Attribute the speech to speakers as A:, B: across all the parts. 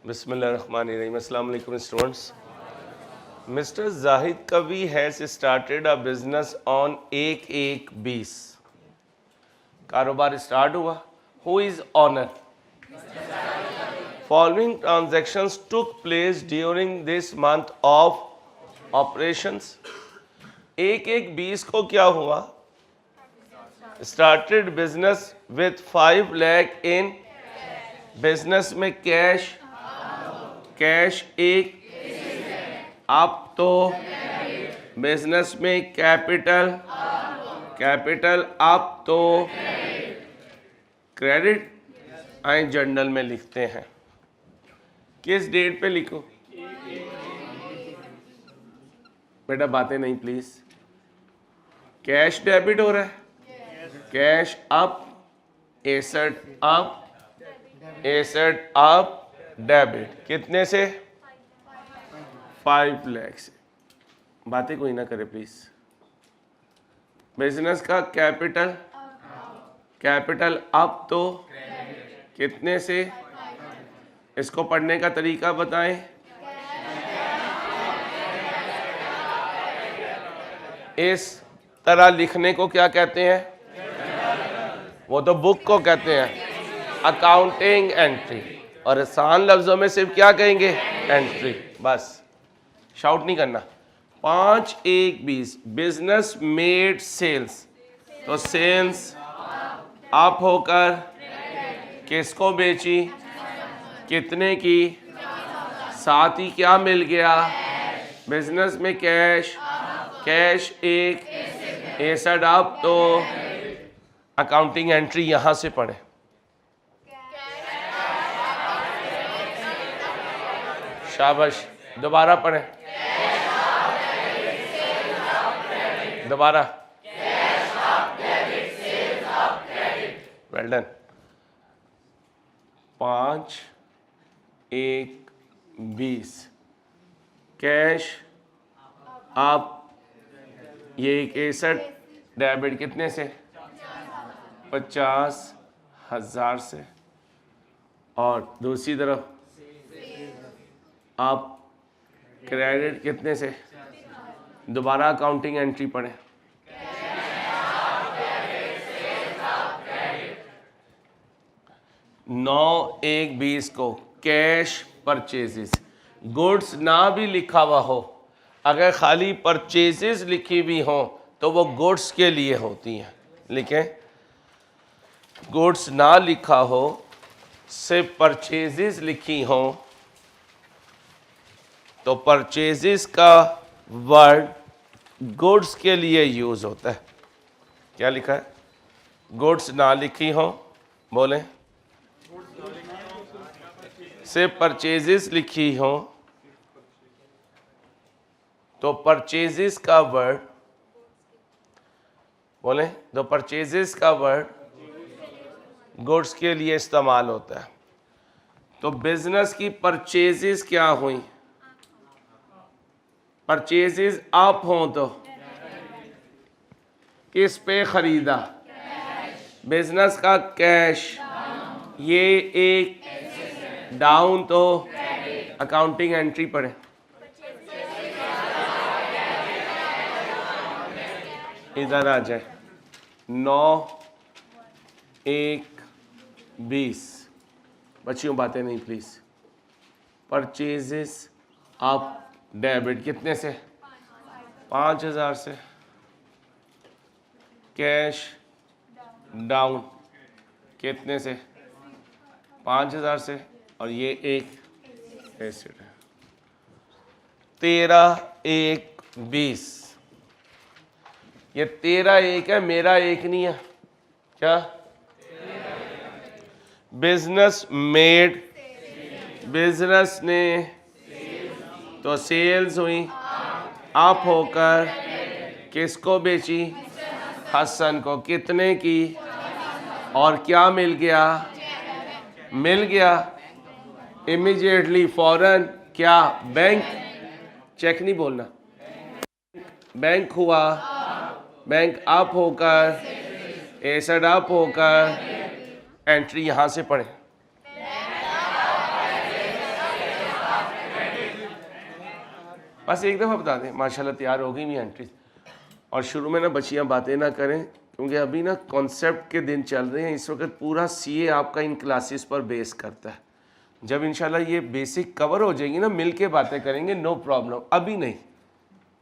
A: बिस्मिल्लाहिर्रहमानिर्रहीम। अस्सलाम वालेकुम students. Mister Zahid Kavi has started a business on 1/1/20। कारोबार स्टार्ट हुआ। Who is owner? Following transactions took place during this month of operations. 1/1/20 को क्या हुआ? Started business with 5 lakh in. Business में कैश एक अब तो बिजनेस में कैपिटल अब तो क्रेडिट। आए जर्नल में लिखते हैं। किस डेट पे लिखो बेटा, बातें नहीं प्लीज। कैश डेबिट हो रहा है, cash up, asset up debit. कितने से? 5 लाख से। बातें कोई ना करे प्लीज। बिजनेस का कैपिटल अप तो कितने से? इसको पढ़ने का तरीका बताएं। इस तरह लिखने को क्या कहते हैं? वो तो बुक को कहते हैं अकाउंटिंग एंट्री, और आसान लफ्जों में सिर्फ क्या कहेंगे? एंट्री। बस शाउट नहीं करना। 5/1/20 बिजनेस मेड सेल्स, तो सेल्स अप होकर किसको बेची? कितने की? साथ ही क्या मिल गया? बिजनेस में कैश एक, एसेट अप तो अकाउंटिंग एंट्री यहां से पढ़े। शाबाश, दोबारा पढ़े, दोबारा। Well done. 5/1/20 कैश आप, ये एक एसेट डेबिट कितने से? 50,000 से। और दूसरी तरफ आप क्रेडिट कितने से? दोबारा अकाउंटिंग एंट्री पढ़े। नौ 1/20 को कैश परचेजेस, गुड्स ना भी लिखा हुआ हो, अगर खाली परचेजेस लिखी भी हो तो वो गुड्स के लिए होती हैं। लिखें, गुड्स ना लिखा हो, सिर्फ परचेजेस लिखी हो, तो परचेजेस का वर्ड गुड्स के लिए यूज होता है। क्या लिखा है? गुड्स ना लिखी हो, बोले। सिर्फ परचेजेस लिखी हो तो परचेजेस का वर्ड, बोले, तो परचेजेस का वर्ड गुड्स के लिए इस्तेमाल होता है। तो बिजनेस की परचेजेस क्या हुई? परचेजेस अप हो तो किस पे खरीदा? बिजनेस का कैश, ये एक डाउन तो अकाउंटिंग एंट्री पढ़े। इधर आ जाए। 9/1/20 बच्चियों बातें नहीं प्लीज। परचेजेस अप डेबिट कितने से? 5,000 से। कैश डाउन कितने से? 5,000 से। और ये एक एसेट है। 13/1/20 ये 13/1 है, मेरा एक नहीं है। क्या? बिजनेस मेड, बिजनेस ने, तो सेल्स हुई अप होकर किसको बेची? हसन को। कितने की? और क्या मिल गया? इमीडिएटली, फौरन। क्या? बैंक। चेक नहीं बोलना। बैंक हुआ, बैंक अप होकर, एसेट अप होकर, एंट्री यहां से पढ़े। बस एक दफ़ा बता दें, माशाल्लाह तैयार हो गई भी एंट्रीज। और शुरू में ना बच्चियाँ बातें ना करें, क्योंकि अभी ना कॉन्सेप्ट के दिन चल रहे हैं। इस वक्त पूरा सीए आपका इन क्लासेस पर बेस करता है। जब इंशाल्लाह ये बेसिक कवर हो जाएगी ना, मिल के बातें करेंगे, नो प्रॉब्लम, अभी नहीं,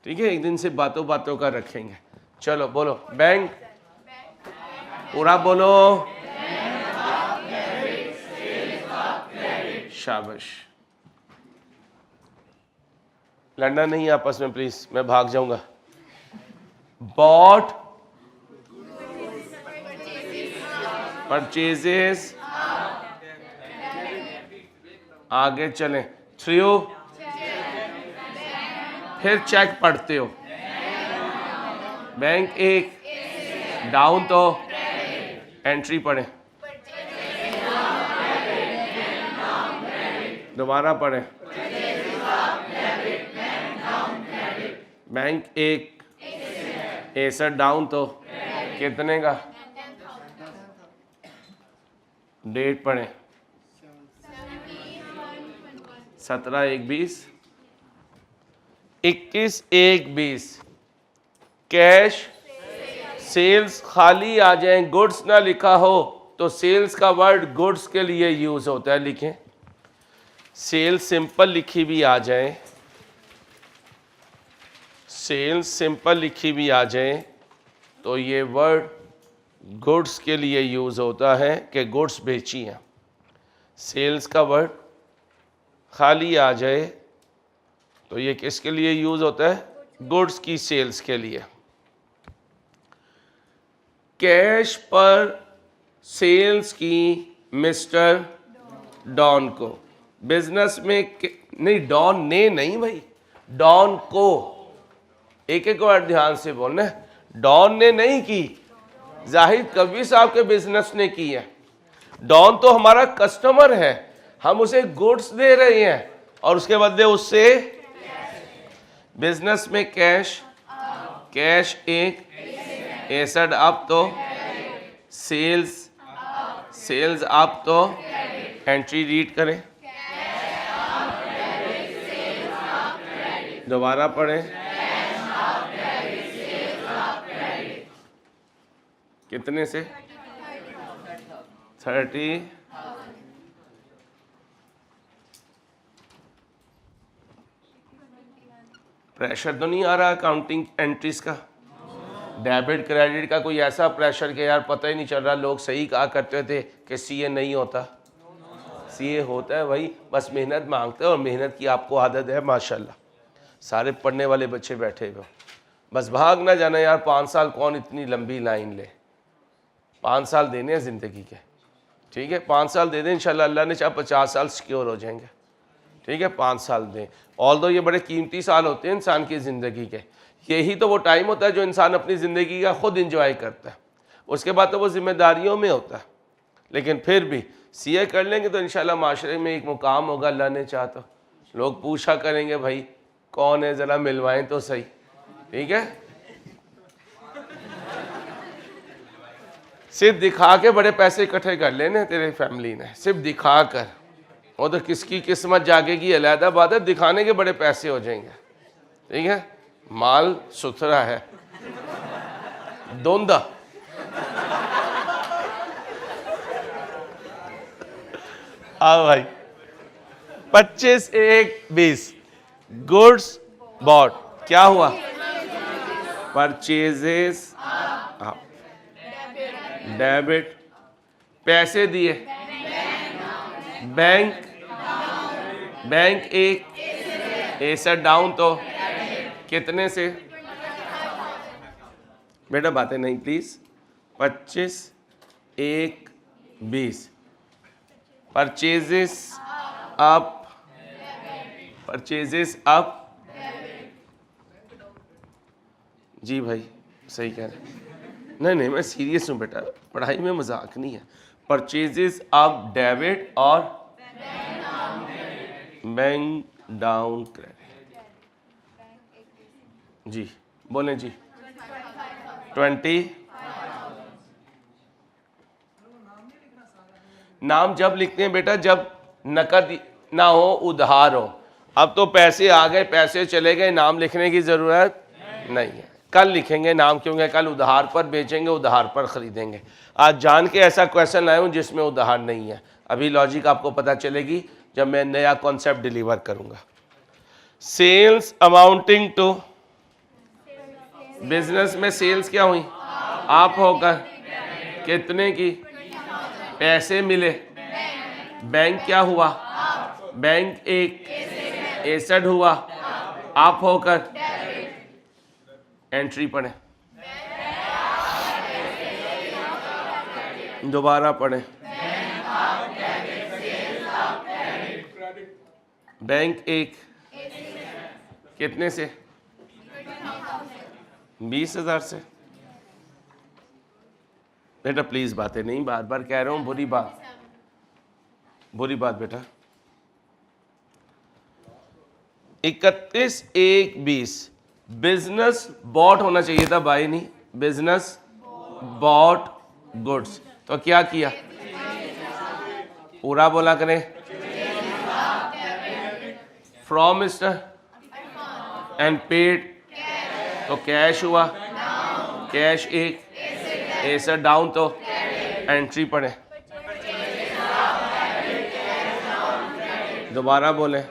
A: ठीक है? एक दिन से बातों बातों का रखेंगे। चलो बोलो, बैंक, पूरा बोलो, शाबाश। लड़ना नहीं आपस में प्लीज, मैं भाग जाऊंगा। बॉट, परचेजेस, आगे चलें, थ्रू, फिर चेक पढ़ते हो, बैंक एक, डाउन तो एंट्री पढ़े, दोबारा पढ़े, बैंक एक, एसेट डाउन तो कितने का, डेट पढ़े, 17/1/20, 21/1/20, कैश, सेल्स खाली आ जाए, गुड्स ना लिखा हो तो सेल्स का वर्ड गुड्स के लिए यूज होता है, लिखें। सेल्स सिंपल लिखी भी आ जाए, सेल्स सिंपल लिखी भी आ जाए तो ये वर्ड गुड्स के लिए यूज होता है कि गुड्स बेची हैं। सेल्स का वर्ड खाली आ जाए तो ये किसके लिए यूज होता है? गुड्स की सेल्स के लिए। कैश पर सेल्स की मिस्टर डॉन को, बिजनेस में नहीं, डॉन ने नहीं भाई, डॉन को, एक एक बार ध्यान से बोलना, डॉन ने नहीं की, जाहिद कबीर साहब के बिजनेस ने की है। डॉन तो हमारा कस्टमर है, हम उसे गुड्स दे रहे हैं और उसके बदले उससे बिजनेस में कैश, कैश एक, एसेट अप तो सेल्स, सेल्स अप तो एंट्री रीड करें, दोबारा पढ़ें, कितने से? 30, प्रेशर तो नहीं आ रहा अकाउंटिंग एंट्रीज का? डेबिट क्रेडिट का कोई ऐसा प्रेशर कि यार पता ही नहीं चल रहा। लोग सही कहा करते थे कि सीए नहीं होता, सीए होता है भाई, बस मेहनत मांगते हैं और मेहनत की आपको आदत है माशाल्लाह। सारे पढ़ने वाले बच्चे बैठे हुए, बस भाग ना जाना यार। 5 साल कौन इतनी लंबी लाइन ले, 5 साल देने हैं ज़िंदगी के, ठीक है? 5 साल दे दें इंशाल्लाह, अल्लाह ने चाहे 50 साल सिक्योर हो जाएंगे, ठीक है? 5 साल दें। ऑल्दो ये बड़े कीमती साल होते हैं इंसान की ज़िंदगी के। यही तो वो टाइम होता है जो इंसान अपनी ज़िंदगी का खुद इंजॉय करता है, उसके बाद तो वो जिम्मेदारियों में होता है। लेकिन फिर भी सीए कर लेंगे तो इंशाल्लाह माशरे में एक मुकाम होगा, अल्लाह ने चाहा तो। लोग पूछा करेंगे भाई कौन है, ज़रा मिलवाएं तो सही, ठीक है? सिर्फ दिखा के बड़े पैसे इकट्ठे कर लेने तेरे फैमिली ने, सिर्फ दिखा कर। और तो किसकी किस्मत जागेगी अलहदा बात है, दिखाने के बड़े पैसे हो जाएंगे, ठीक है? माल सुथरा है, धुंधा। हाँ भाई, 25/1/20, गुड्स बॉट, क्या हुआ? परचेजेस अप, डेबिट, पैसे दिए, बैंक, बैंक एक, एसेट डाउन तो कितने से? बेटा बातें नहीं please. 25/1/20, purchases up, purchases up, जी भाई सही कह रहे हैं। नहीं मैं सीरियस हूँ बेटा, पढ़ाई में मजाक नहीं है। परचेजेस अप डेबिट और बैंक डाउन क्रेडिट। जी बोलें जी। 20, नाम जब लिखते हैं बेटा जब नकद ना हो, उधार हो। अब तो पैसे आ गए, पैसे चले गए, नाम लिखने की ज़रूरत नहीं है। कल लिखेंगे नाम, क्योंकि कल उधार पर बेचेंगे, उधार पर ख़रीदेंगे। आज जान के ऐसा क्वेश्चन लाया हूँ जिसमें उधार नहीं है। अभी लॉजिक आपको पता चलेगी जब मैं नया कॉन्सेप्ट डिलीवर करूँगा। सेल्स अमाउंटिंग टू, बिजनेस में सेल्स क्या हुई? आप होकर कितने की? पैसे मिले। बैंक क्या हुआ? बैंक एक एसेट हुआ। आप होकर एंट्री पढ़े, दोबारा पढ़े। बैंक एक कितने से? 20,000 से। बेटा प्लीज बातें नहीं, बार बार कह रहा हूं, बुरी बात बेटा। 31/1/20 बिजनेस बॉट होना चाहिए था, बाय नहीं, बिजनेस बॉट गुड्स। तो क्या किया? पूरा बोला करें। फ्रॉम मिस्टर एंड पेड, तो कैश हुआ, कैश एक, एसेट डाउन, तो एंट्री पढ़े, दोबारा बोले।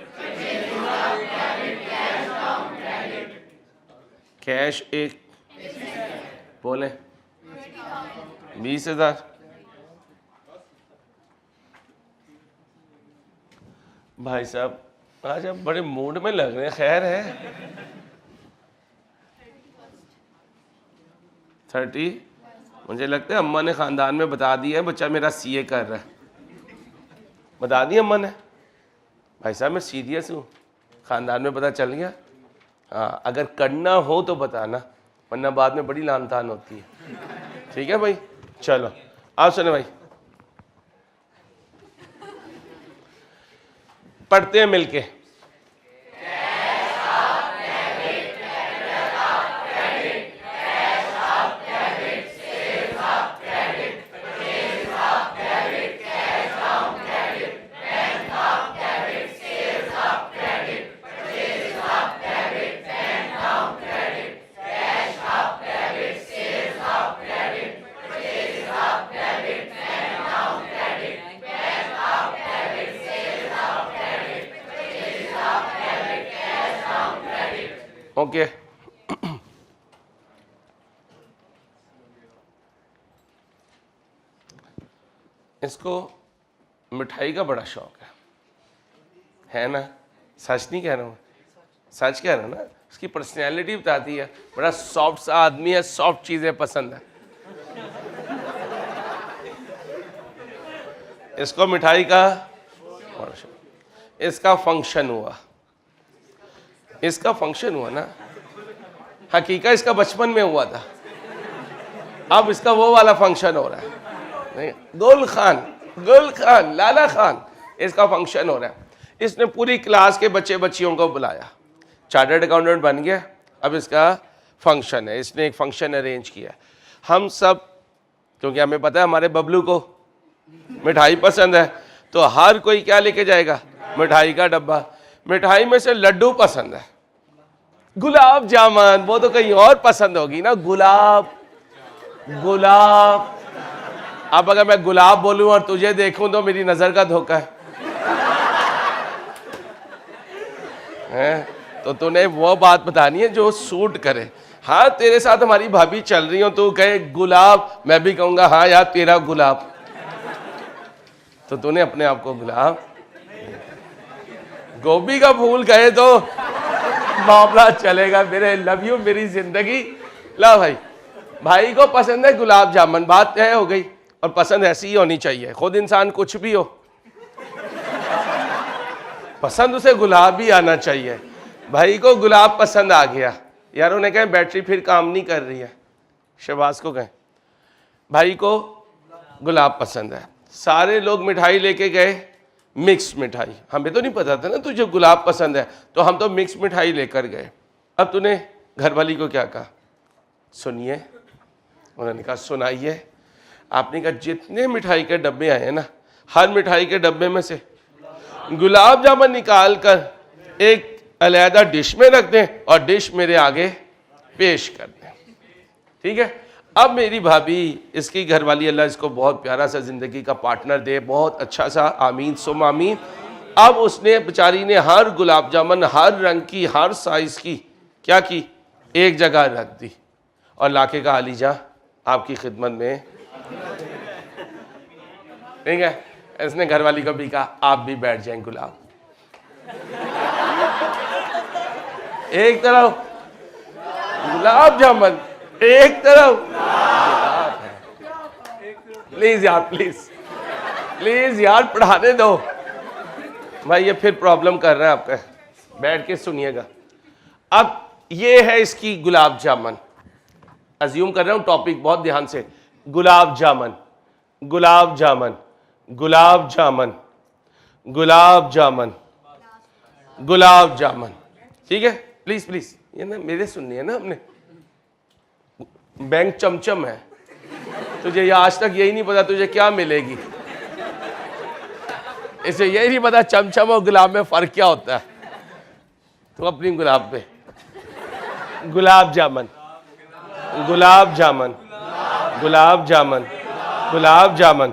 A: कैश एक, बोले 20,000। भाई साहब आज आप बड़े मूड में लग रहे हैं, खैर है। 30, मुझे लगता है अम्मा ने खानदान में बता दिया है बच्चा मेरा सीए कर रहा है, बता दिया अम्मा ने। भाई साहब मैं सीरियस हूँ, खानदान में पता चल गया। हाँ, अगर करना हो तो बताना, वरना बाद में बड़ी लानतान होती है। ठीक है भाई, चलो आप सुने भाई, पढ़ते हैं मिलके। ओके इसको मिठाई का बड़ा शौक है ना? सच नहीं कह रहा हूँ, सच कह रहा हूँ ना। इसकी पर्सनैलिटी बताती है, बड़ा सॉफ्ट सा आदमी है, सॉफ्ट चीजें पसंद है इसको मिठाई का बड़ा शौक। इसका फंक्शन हुआ ना, हकीकत इसका बचपन में हुआ था, अब इसका वो वाला फंक्शन हो रहा है। नहीं, गुल खान लाला खान, इसका फंक्शन हो रहा है। इसने पूरी क्लास के बच्चे बच्चियों को बुलाया, चार्टर्ड अकाउंटेंट बन गया, अब इसका फंक्शन है। इसने एक फंक्शन अरेंज किया। हम सब, क्योंकि हमें पता है हमारे बबलू को मिठाई पसंद है, तो हर कोई क्या लेके जाएगा? मिठाई का डब्बा। मिठाई में से लड्डू पसंद है, गुलाब जामुन वो तो कहीं और पसंद होगी ना, गुलाब। अब अगर मैं गुलाब बोलूं और तुझे देखूं तो मेरी नजर का धोखा है? तो तूने वो बात बतानी है जो सूट करे। हाँ तेरे साथ हमारी भाभी चल रही हो, तू कहे गुलाब, मैं भी कहूंगा हाँ यार तेरा गुलाब, तो तूने अपने आप को गुलाब। गोभी का फूल कहे तो मामला चलेगा, मेरे लव यू मेरी जिंदगी। ला भाई को पसंद है गुलाब जामुन, बात तय हो गई। और पसंद ऐसी ही होनी चाहिए, खुद इंसान कुछ भी हो, पसंद उसे गुलाब भी आना चाहिए। भाई को गुलाब पसंद आ गया, यार उन्हें कहें बैटरी फिर काम नहीं कर रही है, शहबाज को कहें भाई को गुलाब पसंद है। सारे लोग मिठाई लेके गए, मिक्स मिठाई। हमें तो नहीं पता था ना तुझे गुलाब पसंद है, तो हम तो मिक्स मिठाई लेकर गए। अब तूने घरवाली को क्या कहा? सुनिए। उन्होंने कहा सुनाइए। आपने कहा जितने मिठाई के डब्बे आए हैं ना, हर मिठाई के डब्बे में से गुलाब जामुन निकाल कर एक अलहदा डिश में रख दें और डिश मेरे आगे पेश कर दें। ठीक है। अब मेरी भाभी, इसकी घरवाली, अल्लाह इसको बहुत प्यारा सा जिंदगी का पार्टनर दे, बहुत अच्छा सा, आमीन सुम आमीन। अब उसने बेचारी ने हर गुलाब जामुन हर रंग की हर साइज की क्या की, एक जगह रख दी और लाके कहा अलीजा आपकी खिदमत में। ठीक है। इसने घरवाली को भी कहा आप भी बैठ जाएं गुलाब। एक तरफ गुलाब जामुन, एक तरफ गुलाब है। प्लीज यार, प्लीज यार पढ़ाने दो भाई, ये फिर प्रॉब्लम कर रहा है आपका। बैठ के सुनिएगा। अब ये है इसकी गुलाब जामुन। अज्यूम कर रहा हूं टॉपिक बहुत ध्यान से। गुलाब जामुन, गुलाब जामुन, गुलाब जामुन, गुलाब जामुन, गुलाब जामुन। ठीक है। प्लीज प्लीज, ये ना मेरे सुननी है ना हमने। बैंक चमचम है, तुझे ये आज तक यही नहीं पता तुझे क्या मिलेगी। इसे यही नहीं पता चमचम और गुलाब में फर्क क्या होता है। तो अपनी गुलाब पे गुलाब जामुन, गुलाब जामुन, गुलाब जामुन, गुलाब जामुन।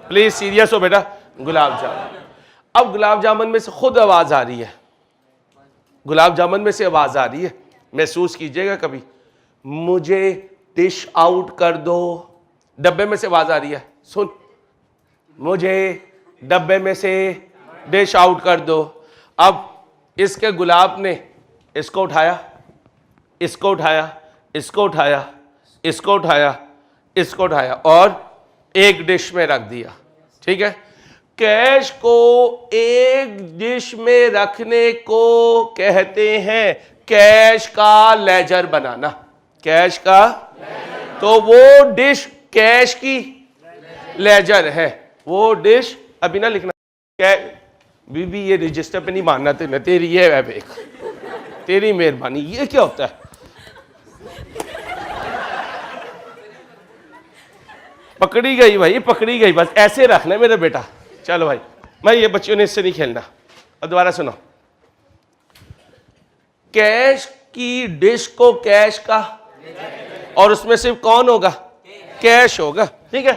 A: प्लीज सीरियस हो बेटा। गुलाब जामुन। अब गुलाब जामुन में से खुद आवाज आ रही है, गुलाब जामुन में से आवाज आ रही है। महसूस कीजिएगा कभी, मुझे डिश आउट कर दो। डब्बे में से आवाज आ रही है, सुन, मुझे डब्बे में से डिश आउट कर दो। अब इसके गुलाब ने इसको उठाया, इसको उठाया, इसको उठाया, इसको उठाया, इसको उठाया और एक डिश में रख दिया। ठीक है। कैश को एक डिश में रखने को कहते हैं कैश का लेजर बनाना। कैश का, तो वो डिश कैश की लेजर है। वो डिश अभी ना लिखना, बीबी ये रजिस्टर पे नहीं मानना तेरे, तेरी ये है एक, तेरी मेहरबानी। ये क्या होता है? पकड़ी गई भाई, पकड़ी गई। बस ऐसे रखना मेरा बेटा। चलो भाई, मैं ये बच्चों ने इससे नहीं खेलना। और दोबारा सुनो, कैश की डिश को कैश का, और उसमें सिर्फ कौन होगा? कैश होगा। ठीक है।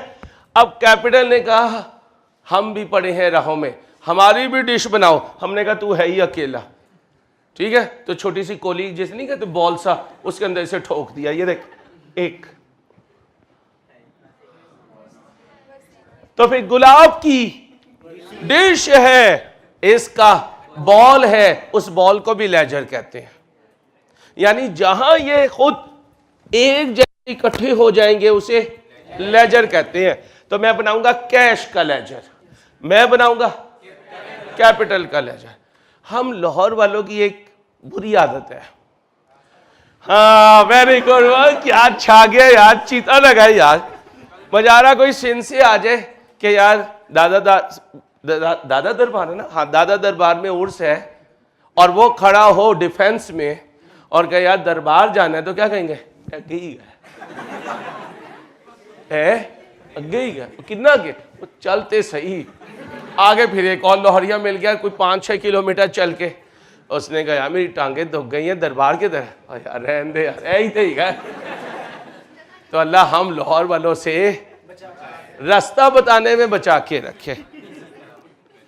A: अब कैपिटल ने कहा हम भी पड़े हैं राहों में, हमारी भी डिश बनाओ। हमने कहा तू है ही अकेला। ठीक है। तो छोटी सी कोली जैसे नहीं कहते बॉल सा, उसके अंदर इसे ठोक दिया। ये देख, एक। तो फिर गुलाब की डिश है, इसका बॉल है, उस बॉल को भी लेजर कहते हैं। यानी जहां ये खुद एक जैसे इकट्ठे हो जाएंगे उसे लेजर कहते हैं। तो मैं बनाऊंगा कैश का लेजर, मैं बनाऊंगा कैपिटल का लेजर। हम लाहौर वालों की एक बुरी आदत है। हाँ वेरी गुड, क्या छा गया यार, चीता लगा यार। मजारा कोई सिंध से आ जाए कि यार दादा दरबार है ना, हाँ दादा दरबार में उर्स है, और वो खड़ा हो डिफेंस में और कहे यार दरबार जाना है, तो क्या कहेंगे? अगे ही गए है, अगे ही गए। कितना आगे? चलते सही, आगे फिर एक और लोहरिया मिल गया कोई 5-6 किलोमीटर चल के। उसने कहा यार मेरी टांगे दुख गई हैं दरबार के तरह। यार रहने दे यार, यही तो ही गए। तो अल्लाह हम लाहौर वालों से रास्ता बताने में बचा के रखे,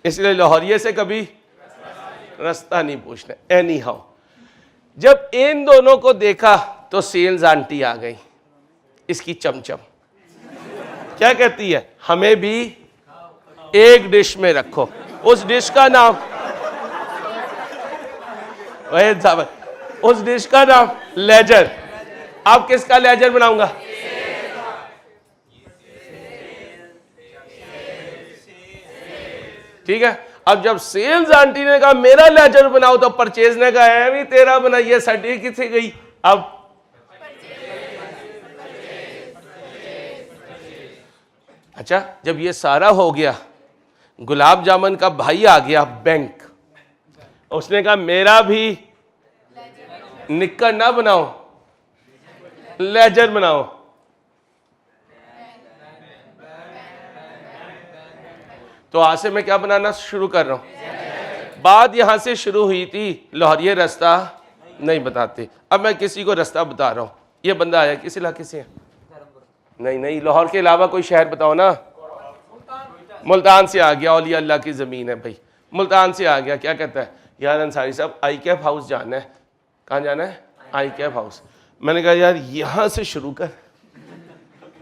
A: इसलिए लाहौरिये से कभी रास्ता नहीं पूछना। एनी हाउ, जब इन दोनों को देखा तो सेल्स आंटी आ गई, इसकी चमचम। क्या कहती है? हमें भी एक डिश में रखो। उस डिश का नाम, उस डिश का नाम लेजर। आप किसका लेजर बनाऊंगा? ठीक है। अब जब सेल्स आंटी ने कहा मेरा लेजर बनाओ, तो परचेज ने कहा है भी तेरा बनाइए, सर्टिफिकेट किसे गई? अब अच्छा, जब ये सारा हो गया, गुलाब जामुन का भाई आ गया बैंक, उसने कहा मेरा भी निक्कर ना बनाओ, लेजर बनाओ। तो आज से मैं क्या बनाना शुरू कर रहा हूं? बात यहां से शुरू हुई थी, लाहौर ये रास्ता नहीं बताते। अब मैं किसी को रास्ता बता रहा हूं। ये बंदा आया किस इलाके से है? नहीं, लाहौर के अलावा कोई शहर बताओ ना। मुल्तान से आ गया, औलिया अल्लाह की ज़मीन है भाई। मुल्तान से आ गया, क्या कहता है, यार अंसारी साहब आई कैफ हाउस जाना है। कहाँ जाना है? आई कैफ हाउस। मैंने कहा यार यहाँ से शुरू कर,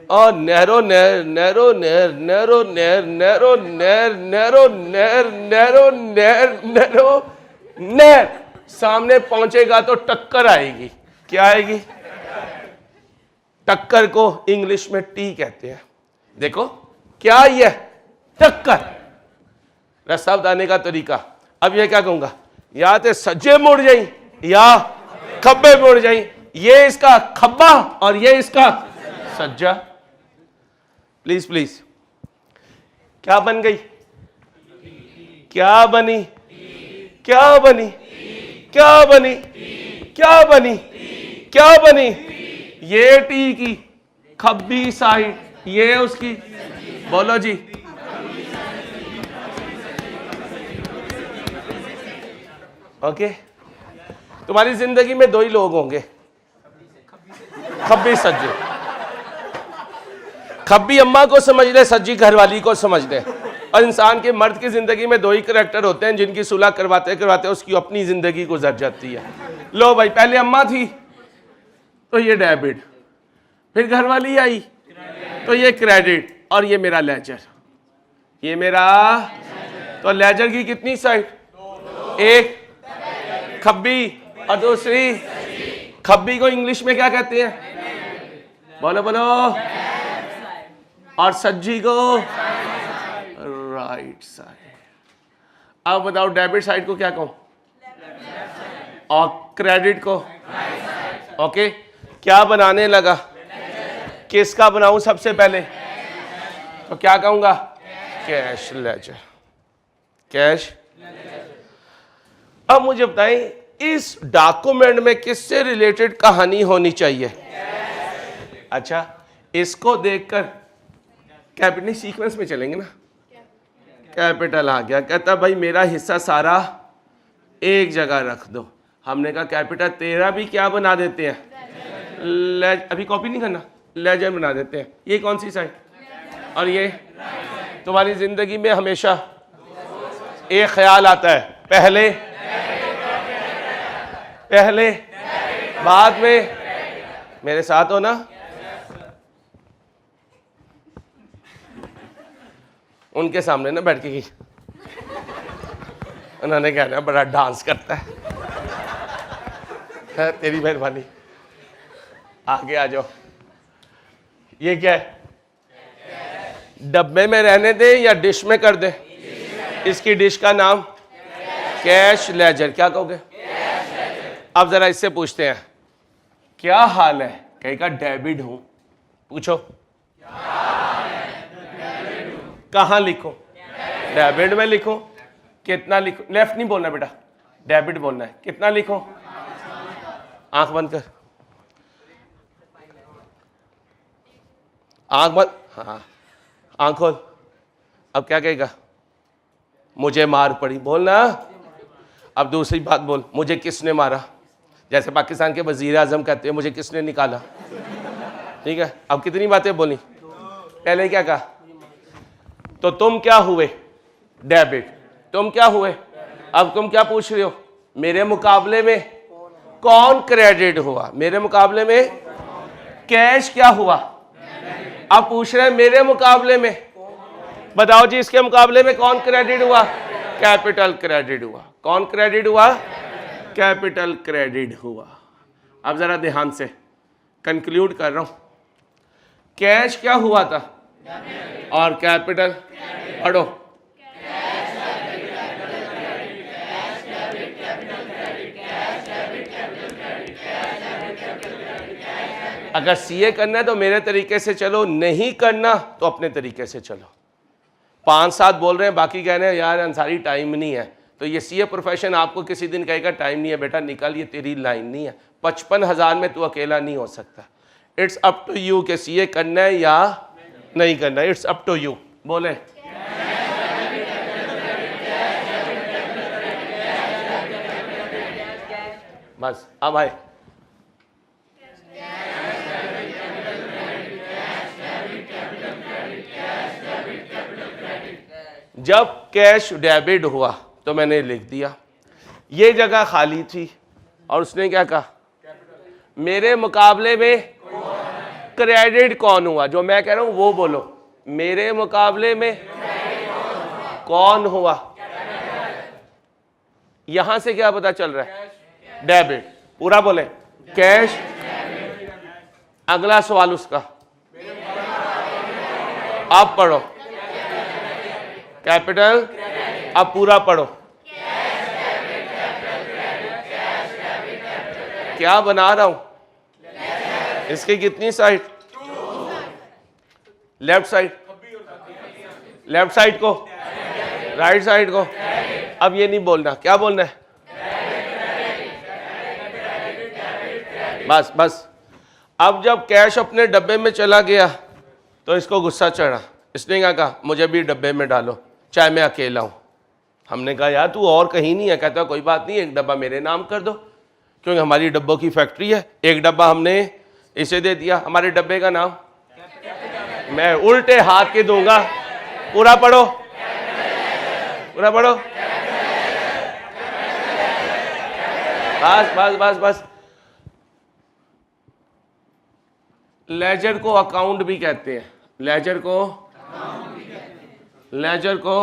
A: और नहरो नहर, नहरो नहर, नहरो नहर, नहरो नहर, नहरो नहर, नहरो नहर, नहरो नहर, सामने पहुंचेगा तो टक्कर आएगी। क्या आएगी? टक्कर को इंग्लिश में टी कहते हैं। देखो क्या ये टक्कर, रास्ता बताने का तरीका। अब ये क्या कहूंगा, या तो सज्जे मुड़ जाई या खब्बे मुड़ जाई। ये इसका खब्बा और ये इसका सज्जा। प्लीज प्लीज, क्या बन गई? क्या बनी? क्या बनी? क्या बनी? क्या बनी? क्या बनी? ये टी की खब्बी साइड, ये उसकी, बोलो जी। ओके, तुम्हारी जिंदगी में दो ही लोग होंगे, खब्बी सज्जे। खब्बी अम्मा को समझ ले, सज्जी घरवाली को समझ ले। और इंसान के मर्द की जिंदगी में दो ही करैक्टर होते हैं जिनकी सुलह करवाते करवाते उसकी अपनी जिंदगी गुजर जाती है। लो भाई, पहले अम्मा थी तो ये डेबिट, फिर घरवाली आई तो ये क्रेडिट, और ये मेरा लेजर, ये मेरा। तो लेजर की कितनी साइड? एक खब्बी और दूसरी। खब्बी को इंग्लिश में क्या कहते हैं? बोलो बोलो। और सज्जी को राइट साइड। अब बताओ डेबिट साइड को क्या कहूं? और क्रेडिट को? ओके, क्या बनाने लगा? किसका बनाऊं सबसे पहले? तो क्या कहूंगा? Cash ledger, cash. अब मुझे बताएं, इस डॉक्यूमेंट में किससे रिलेटेड कहानी होनी चाहिए? अच्छा, इसको देखकर कैपिटल सीक्वेंस में चलेंगे ना। कैपिटल आ गया, कहता भाई मेरा हिस्सा सारा एक जगह रख दो। हमने कहा कैपिटल तेरा भी क्या बना देते हैं? अभी कॉपी नहीं करना, लेजर बना देते हैं। ये कौन सी साइड? और ये तुम्हारी जिंदगी में हमेशा एक ख्याल आता है, पहले पहले बाद में। मेरे साथ हो ना? उनके सामने ना बैठ के की उन्होंने कहना बड़ा डांस करता है तेरी मेहरबानी, आगे आ जाओ। ये क्या है? डब्बे में रहने दे या डिश में कर दे? इसकी डिश का नाम कैश लेजर। क्या कहोगे? अब जरा इससे पूछते हैं, क्या हाल है? कहेगा डेबिट हूं। पूछो कहां लिखो? डेबिट में लिखो। कितना लिखो? लेफ्ट नहीं बोलना बेटा, डेबिट बोलना है। कितना लिखो? आंख बंद कर, आंख बंद। हाँ, आंख खोल। अब क्या कहेगा? मुझे मार पड़ी। बोलना। अब दूसरी बात बोल, मुझे किसने मारा? जैसे पाकिस्तान के वजीर आजम कहते हैं मुझे किसने निकाला। ठीक है, अब कितनी बातें बोली? पहले क्या कहा? तो तुम क्या हुए? डेबिट। तुम क्या हुए? अब तुम क्या पूछ रहे हो? मेरे मुकाबले में कौन क्रेडिट हुआ? मेरे मुकाबले में कैश क्या हुआ? अब पूछ रहे हैं मेरे मुकाबले में, बताओ जी इसके मुकाबले में कौन क्रेडिट हुआ? कैपिटल क्रेडिट हुआ। कौन क्रेडिट हुआ? कैपिटल क्रेडिट हुआ। अब जरा ध्यान से कंक्लूड कर रहा हूं। कैश क्या हुआ था? और कैपिटल पढ़ो। अगर सीए करना है तो मेरे तरीके से चलो, नहीं करना तो अपने तरीके से चलो। 5-7 बोल रहे हैं, बाकी कह रहे हैं यार अंसारी टाइम नहीं है। तो ये सीए प्रोफेशन आपको किसी दिन कहेगा टाइम नहीं है बेटा निकल, ये तेरी लाइन नहीं है। 55,000 में तू अकेला नहीं हो सकता। इट्स अप टू यू कि सीए करना है या नहीं करना। It's up to you. बोले बस अब आए जब कैश डेबिट हुआ तो मैंने लिख दिया, ये जगह खाली थी और उसने क्या कहा, मेरे मुकाबले में क्रेडिट कौन हुआ, जो मैं कह रहा हूं वो बोलो, मेरे मुकाबले में कौन हुआ। यहां से क्या पता चल रहा है, डेबिट। पूरा बोले, कैश। अगला सवाल उसका, अब पढ़ो कैपिटल, अब पूरा पढ़ो। क्या बना रहा हूं, इसकी कितनी side, left side, left side को, राइट साइड को। अब ये नहीं बोलना, क्या बोलना है, बस बस। अब जब कैश अपने डब्बे में चला गया तो इसको गुस्सा चढ़ा, इसने क्या कहा, मुझे भी डब्बे में डालो चाहे मैं अकेला हूं। हमने कहा यार तू और कहीं नहीं है, कहता कोई बात नहीं, एक डब्बा मेरे नाम कर दो, क्योंकि हमारी डब्बों की फैक्ट्री है। एक डब्बा हमने इसे दे दिया, हमारे डब्बे का नाम मैं उल्टे हाथ के दूंगा। पूरा पढ़ो, पूरा पढ़ो, बस बस बस बस। लेजर को अकाउंट भी कहते हैं, लेजर को, लेजर को।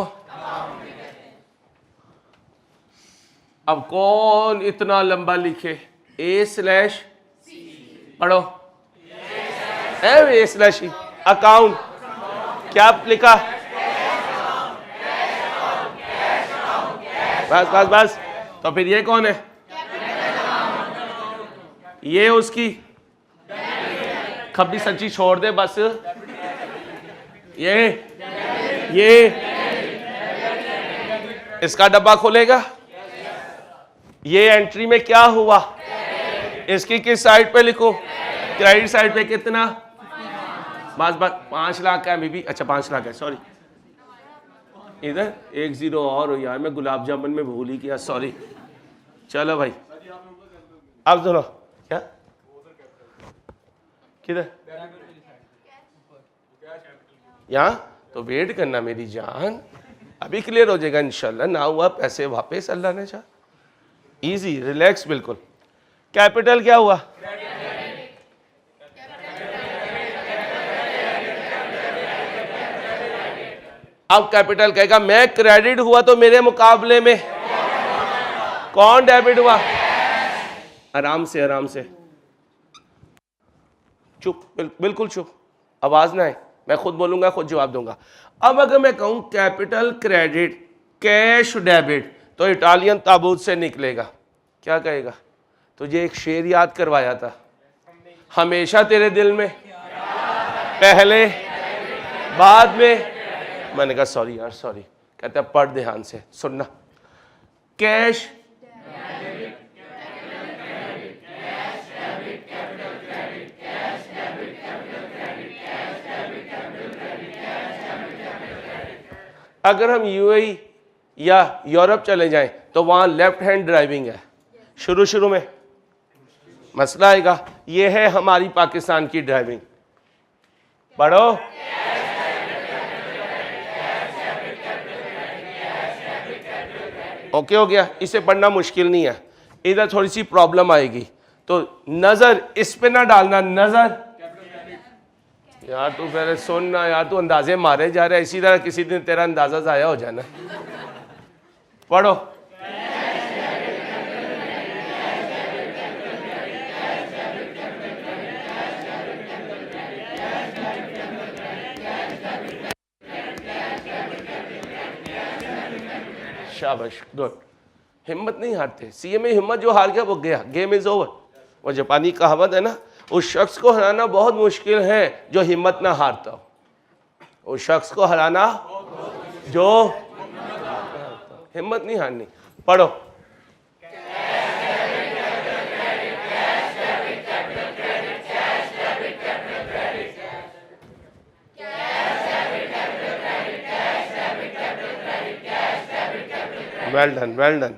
A: अब कौन इतना लंबा लिखे, A/, पढ़ो, A/, अकाउंट, क्या लिखा, बस बस बस। तो फिर ये कौन है, ये उसकी खब्बी सच्ची छोड़ दे बस। ये इसका डब्बा खोलेगा, ये एंट्री में क्या हुआ, इसकी किस साइड पे लिखो, क्रेडिट साइड पे कितना, बस बस 5 लाख का है बीबी, अच्छा 5 लाख है, सॉरी इधर 1 0 और हो यार, मैं गुलाब जामुन में भूल ही गया, सॉरी। चलो भाई अब सुनो, क्या किधर, यहाँ तो वेट करना मेरी जान, अभी क्लियर हो जाएगा इंशाल्लाह। ना हुआ पैसे वापस अल्लाह ने चाहा, इजी रिलैक्स बिल्कुल। कैपिटल क्या हुआ, अब कैपिटल कहेगा मैं क्रेडिट हुआ तो मेरे मुकाबले में कौन डेबिट हुआ। आराम से आराम से, चुप, बिल्कुल चुप, आवाज ना आए, मैं खुद बोलूंगा खुद जवाब दूंगा। अब अगर मैं कहूं कैपिटल क्रेडिट कैश डेबिट तो इटालियन ताबूत से निकलेगा, क्या कहेगा, तुझे एक शेर याद करवाया था, हमेशा तेरे दिल में पहले बाद में। मैंने कहा सॉरी यार सॉरी, कहता है पढ़ ध्यान से सुनना, कैश अगर हम यूएई या यूरोप चले जाएं तो वहां लेफ्ट हैंड ड्राइविंग है, शुरू में मसला आएगा। ये है हमारी पाकिस्तान की ड्राइविंग, पढ़ो, ओके हो गया, इसे पढ़ना मुश्किल नहीं है। इधर थोड़ी सी प्रॉब्लम आएगी तो नजर इस पे ना डालना, नजर यार तू पहले सुनना यार, तू अंदाजे मारे जा रहा है, इसी तरह किसी दिन तेरा अंदाजा जाया हो जाना। पढ़ो, शाबाश, गुड। हिम्मत नहीं हारते, सीए में हिम्मत जो हार गया वो गया, गेम इज ओवर। वो जापानी कहावत है ना, उस शख्स को हराना बहुत मुश्किल है जो हिम्मत ना हारता हो, उस शख्स को हराना जो हिम्मत नहीं हारनी। पढ़ो, वेल डन वेल डन।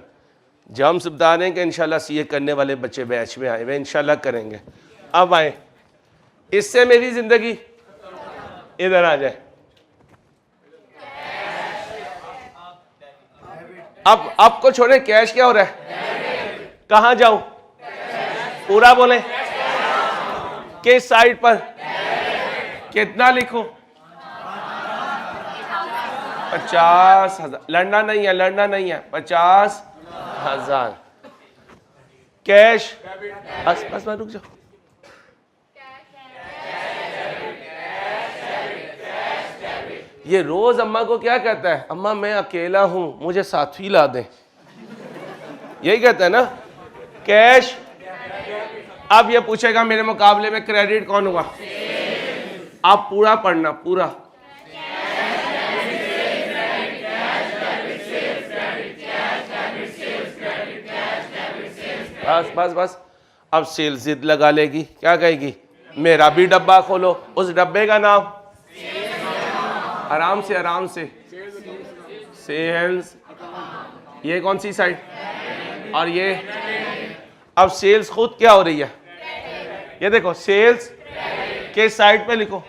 A: जब हम सब बता रहे हैं कि इंशाल्लाह सीए करने वाले बच्चे बैच में आए हुए इंशाल्लाह करेंगे। अब आए, इससे मेरी जिंदगी, इधर आ जाए। अब को छोड़े, कैश क्या हो रहा है? कहां जाऊं? पूरा बोले, किस साइड पर? कितना लिखूं? 50,000। लड़ना नहीं है, लड़ना नहीं है। 50,000 कैश। बस बस बस, रुक जाओ। ये रोज अम्मा को क्या कहता है? अम्मा मैं अकेला हूं, मुझे साथी ला दें। यही कहता है ना, कैश। अब ये पूछेगा मेरे मुकाबले में क्रेडिट कौन हुआ? आप पूरा पढ़ना, पूरा। बस बस बस। अब सेल्स जिद लगा लेगी, क्या कहेगी? मेरा भी डब्बा खोलो। उस डब्बे का नाम, आराम से आराम से, सेल्स। ये कौन सी साइड? और ये, अब सेल्स खुद क्या हो रही है? ये देखो, सेल्स के साइड पे लिखो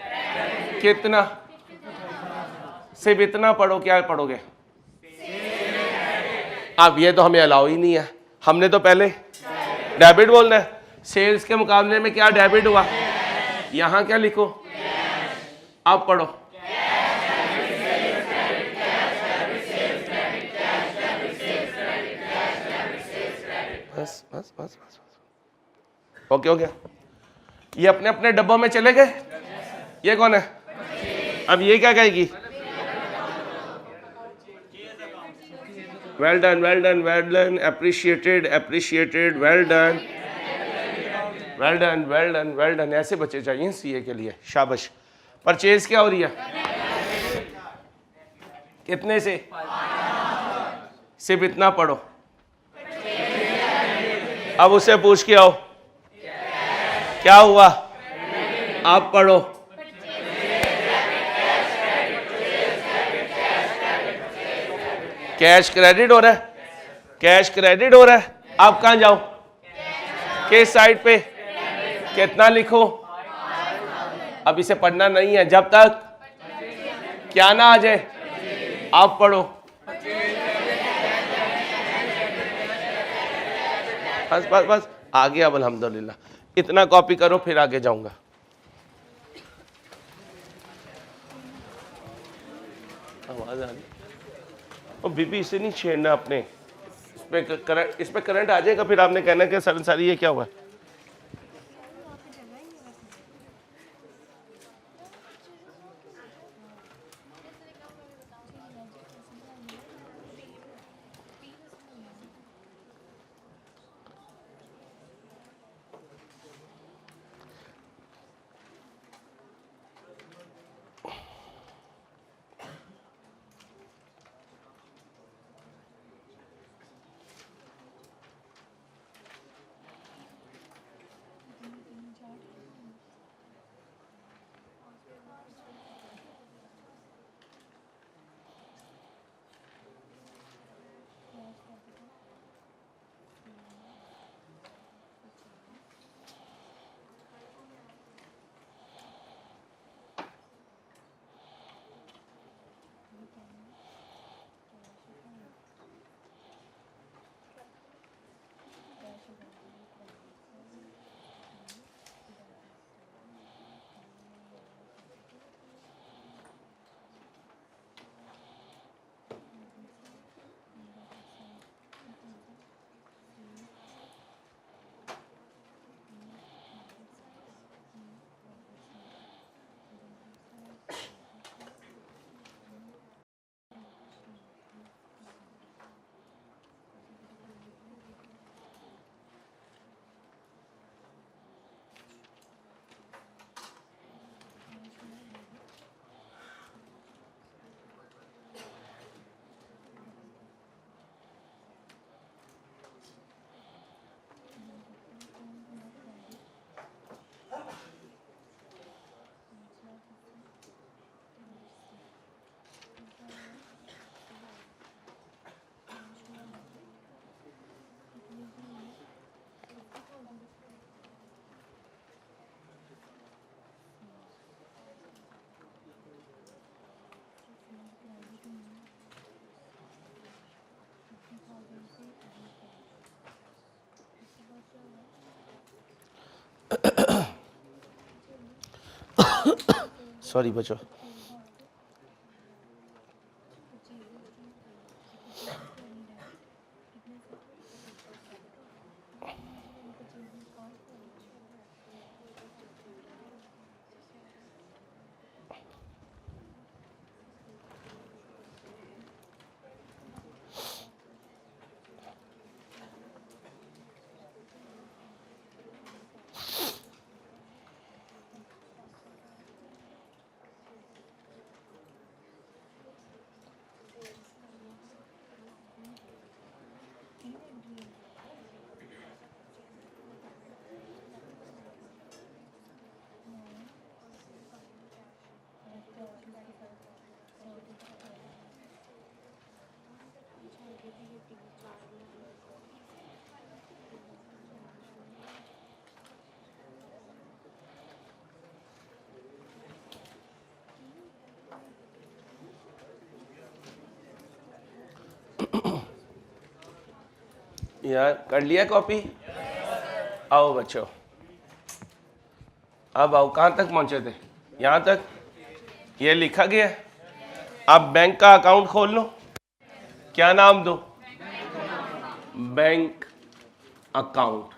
A: कितना। सिर्फ इतना पढ़ो, क्या पढ़ोगे? अब ये तो हमें अलाउ ही नहीं है, हमने तो पहले डेबिट बोलना है। सेल्स के मुकाबले में क्या डेबिट हुआ? यहां क्या लिखो? अब पढ़ो। बस बस बस बस, ओके हो गया। ये अपने अपने डब्बों में चले गए। ये कौन है? अब ये क्या कहेगी? Well done, well done, well done, appreciated, appreciated, well done, well done, well done, well done. ऐसे बच्चे चाहिए सीए के लिए, शाबाश। परचेज क्या हो रही है? कितने से? सिर्फ इतना पढ़ो। अब उससे पूछ के आओ क्या हुआ? आप पढ़ो। कैश क्रेडिट हो रहा है, कैश क्रेडिट हो रहा है। आप कहां जाओ? किस साइड पे? कितना लिखो? अब इसे पढ़ना नहीं है जब तक क्या ना आ जाए। आप पढ़ो। बस बस बस, आगे। अब अल्हम्दुलिल्लाह इतना कॉपी करो, फिर आगे जाऊंगा। आवाज आ रही? और बीबी इसे नहीं छेड़ना अपने, इस पे करंट आ जाएगा, फिर आपने कहना कि सर सारी ये क्या हुआ? सॉरी बच्चों। यार कर लिया कॉपी? आओ बच्चों, अब आओ। कहाँ तक पहुँचे थे? यहाँ तक। ये लिखा गया है। अब बैंक का अकाउंट खोल लो। क्या नाम दो? Bank account.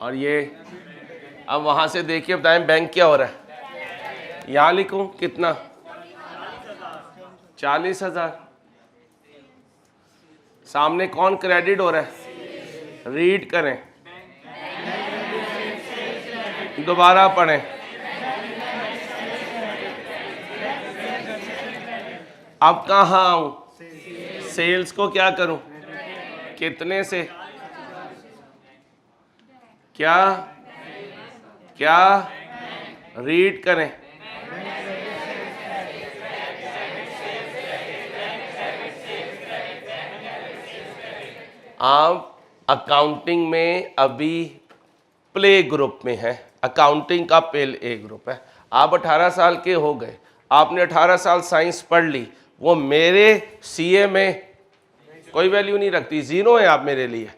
A: और ये अब वहाँ से देखिए, बताएं बैंक क्या हो रहा है। यहाँ लिखूं कितना? 40,000। सामने कौन क्रेडिट हो रहा है? रीड करें, दोबारा पढ़ें। अब कहाँ आऊं? सेल्स को क्या करूं? कितने से? क्या क्या रीड करें। आप अकाउंटिंग में अभी प्ले ग्रुप में है। अकाउंटिंग का प्ले ग्रुप है। आप 18 साल के हो गए, आपने 18 साल साइंस पढ़ ली, वो मेरे सीए में कोई वैल्यू नहीं रखती, जीरो है आप मेरे लिए।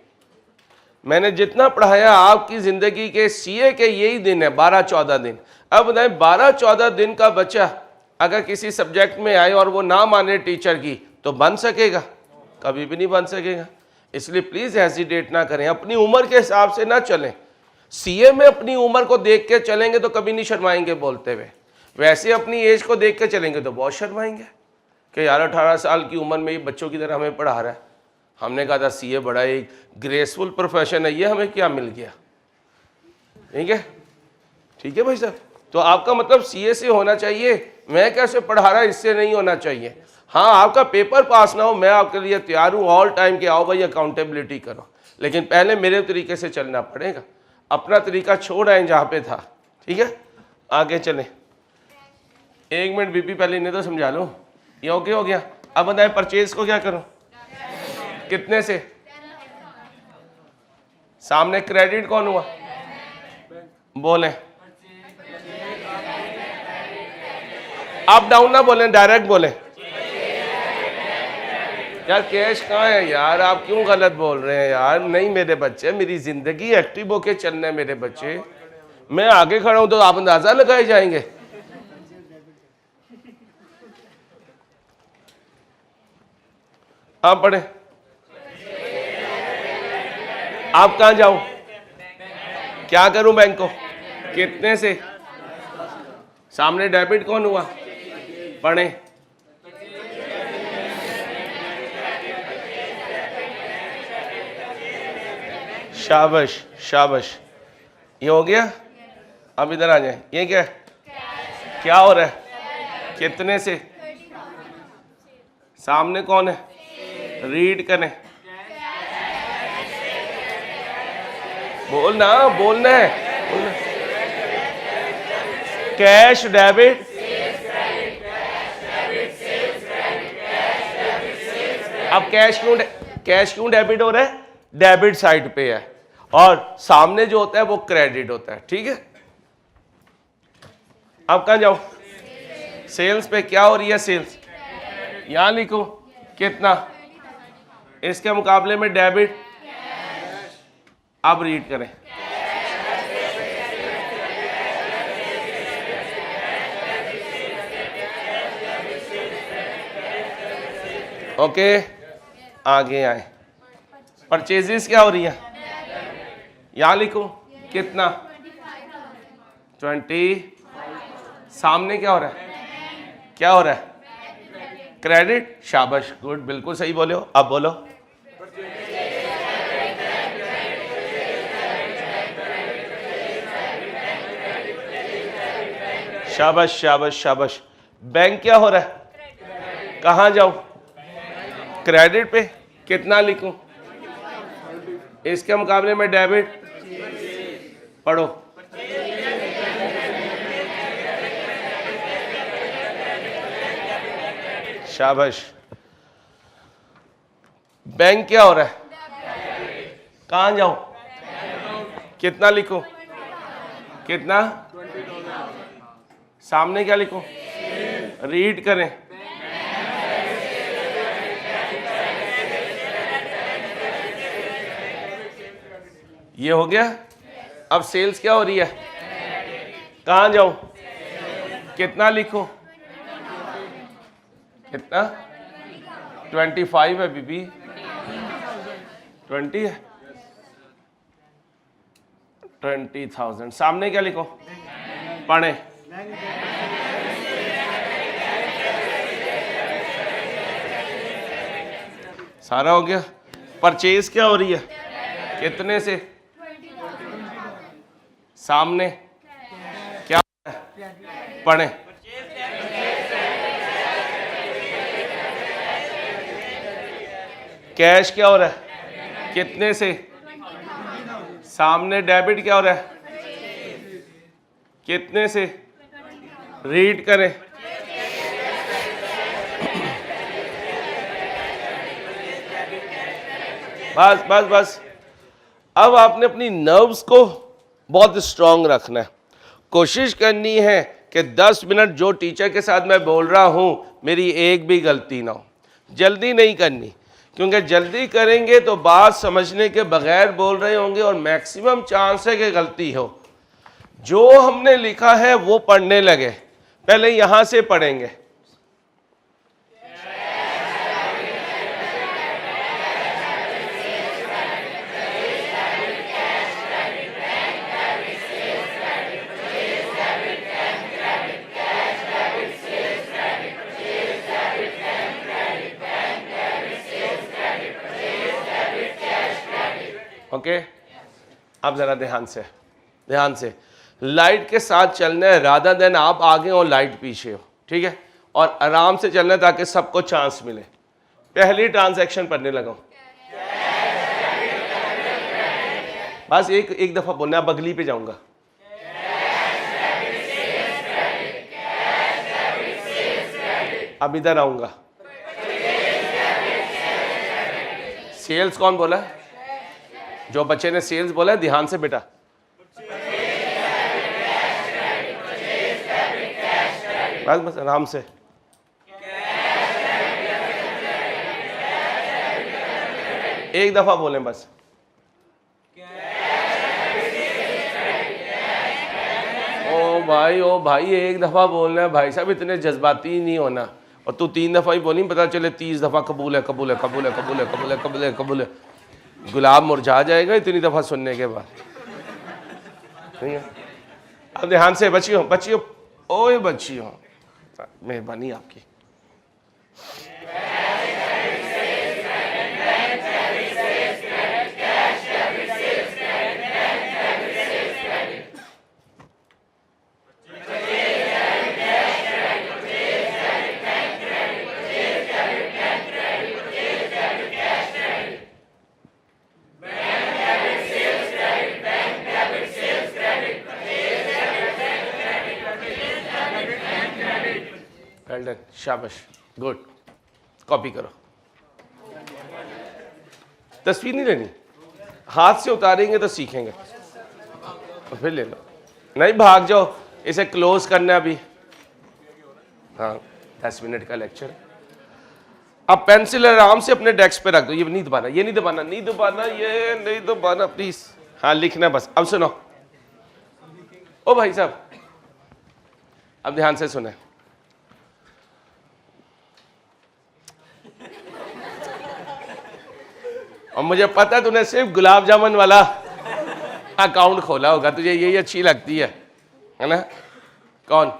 A: मैंने जितना पढ़ाया, आपकी जिंदगी के सीए के यही दिन है, 12-14 दिन। अब बताएं, 12-14 दिन का बच्चा अगर किसी सब्जेक्ट में आए और वो ना माने टीचर की, तो बन सकेगा? कभी भी नहीं बन सकेगा। इसलिए प्लीज हेजिटेट ना करें, अपनी उम्र के हिसाब से ना चलें। सीए में अपनी उम्र को देख के चलेंगे तो कभी नहीं शर्माएंगे बोलते हुए, वैसे अपनी एज को देख के चलेंगे तो बहुत शर्माएंगे कि यार 18 साल की उम्र में ये बच्चों की तरह हमें पढ़ा रहा है। हमने कहा था सीए बड़ा एक ग्रेसफुल प्रोफेशन है, ये हमें क्या मिल गया। ठीक है, ठीक है भाई साहब। तो आपका मतलब सीए से होना चाहिए, मैं कैसे पढ़ा रहा इससे नहीं होना चाहिए। हाँ, आपका पेपर पास ना हो, मैं आपके लिए तैयार हूँ ऑल टाइम के, आओ भाई अकाउंटेबिलिटी करो, लेकिन पहले मेरे तरीके से चलना पड़ेगा। अपना तरीका छोड़ आए जहाँ पे था। ठीक है, आगे चले। 1 मिनट बीपी, पहले इन्हें तो समझा लो। ये ओके हो गया? अब बताए परचेज को क्या करो? कितने से? सामने क्रेडिट कौन हुआ? बोले, अप डाउन ना बोले, डायरेक्ट बोले। यार कैश कहाँ है यार, आप क्यों गलत बोल रहे हैं यार। नहीं मेरे बच्चे, मेरी जिंदगी एक्टिव होके चलने मेरे बच्चे। मैं आगे खड़ा हूं तो आप अंदाजा लगाए जाएंगे। आप पढ़े, आप कहां जाऊं? क्या करूं बैंक को? कितने से? सामने डेबिट कौन हुआ? पढ़े, शाबाश शाबाश। ये हो गया। अब इधर आ जाए। ये क्या है? क्या हो रहा है? कितने से? सामने कौन है? रीड करें, बोलना, बोलना है, बोलना। कैश डेबिट, अब कैश क्यों डेबिट हो रहा है? डेबिट साइड पे है और सामने जो होता है वो क्रेडिट होता है। ठीक है, अब कहां जाओ? सेल्स पे। क्या हो रही है सेल्स? यहां लिखो कितना, इसके मुकाबले में डेबिट। अब रीड करें, ओके, आगे आए। परचेजेस क्या हो रही है, यहां लिखो कितना, 20। सामने क्या हो रहा है, क्या हो रहा है, क्रेडिट। शाबाश, गुड, बिल्कुल सही बोले हो। अब बोलो, शाबाश शाबाश शाबाश। बैंक क्या हो रहा है, कहां जाऊं, क्रेडिट पे। कितना लिखूं, इसके मुकाबले में डेबिट। पढ़ो, शाबाश। बैंक क्या हो रहा है, कहां जाऊं, कितना लिखूं, कितना, सामने क्या लिखूं, रीड करें। ये हो गया। अब सेल्स क्या हो रही है, कहां जाऊं, कितना लिखूं, कितना, 25 है बीबी, 20 है, 20,000। सामने क्या लिखो, पढ़े, सारा हो गया। परचेज क्या हो रही है, कितने से, सामने क्या पढ़े, कैश क्या हो रहा है, कितने से, सामने डेबिट क्या हो रहा है, कितने से, रीड करें। बस बस बस। अब आपने अपनी नर्व्स को बहुत स्ट्रांग रखना है। कोशिश करनी है कि 10 मिनट जो टीचर के साथ मैं बोल रहा हूं मेरी एक भी गलती ना हो। जल्दी नहीं करनी, क्योंकि जल्दी करेंगे तो बात समझने के बगैर बोल रहे होंगे और मैक्सिमम चांस है कि गलती हो। जो हमने लिखा है वो पढ़ने लगे। पहले यहां से पढ़ेंगे, ओके। अब जरा ध्यान से लाइट के साथ चलना है, राधा देन आप आगे और लाइट पीछे हो, ठीक है। और आराम से चलना है ताकि सबको चांस मिले। पहली ट्रांजैक्शन पढ़ने लगा, बस एक दफा बोलना, अब अगली पे जाऊंगा। अब इधर आऊंगा। सेल्स कौन बोला, जो बच्चे ने सेल्स बोला है, ध्यान से बेटा। बस बस आराम से। एक दफा बोलें बस। ओ भाई एक दफा बोलना है भाई साहब, इतने जज्बाती नहीं होना। और तू 3 दफा ही बोली, पता चले 30 दफा कबूल है कबूल है कबूल है कबूल है कबूल है कबूल है कबूल है। गुलाब मुरझा जाएगा इतनी दफा सुनने के बाद, ठीक है। अब ध्यान से बच्चियों, ओए बच्चियों, मेहरबानी आपकी। शाबाश, गुड। कॉपी करो। तस्वीर नहीं लेनी, हाथ से उतारेंगे तो सीखेंगे। और फिर ले लो, नहीं भाग जाओ, इसे क्लोज करना अभी। हाँ 10 मिनट का लेक्चर। अब पेंसिल आराम से अपने डेस्क पे रख दो। ये नहीं दबाना, ये नहीं दबाना, नहीं दबाना, ये नहीं दबाना प्लीज। हाँ लिखना बस। अब सुनो, ओ भाई साहब अब ध्यान से सुने। और मुझे पता है तूने सिर्फ गुलाब जामुन वाला अकाउंट खोला होगा, तुझे यही अच्छी लगती है ना? कौन